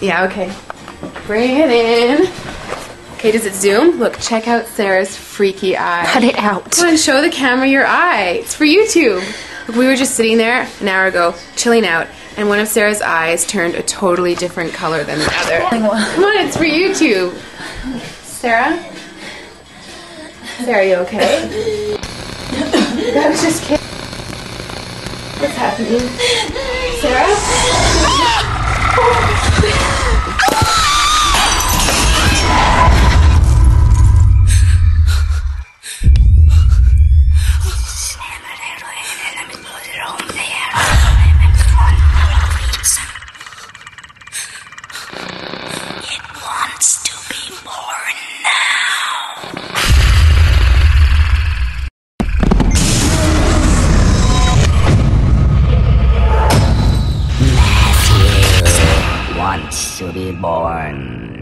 Yeah, okay. Bring it in. Okay, does it zoom? Look, check out Sarah's freaky eye. Cut it out. Come on, show the camera your eye. It's for YouTube. Look, we were just sitting there an hour ago, chilling out, and one of Sarah's eyes turned a totally different color than the other. Come on, it's for YouTube. Sarah? Sarah, you okay? I was just kidding. What's happening? Sarah? It wants to be born now. Matthew wants to be born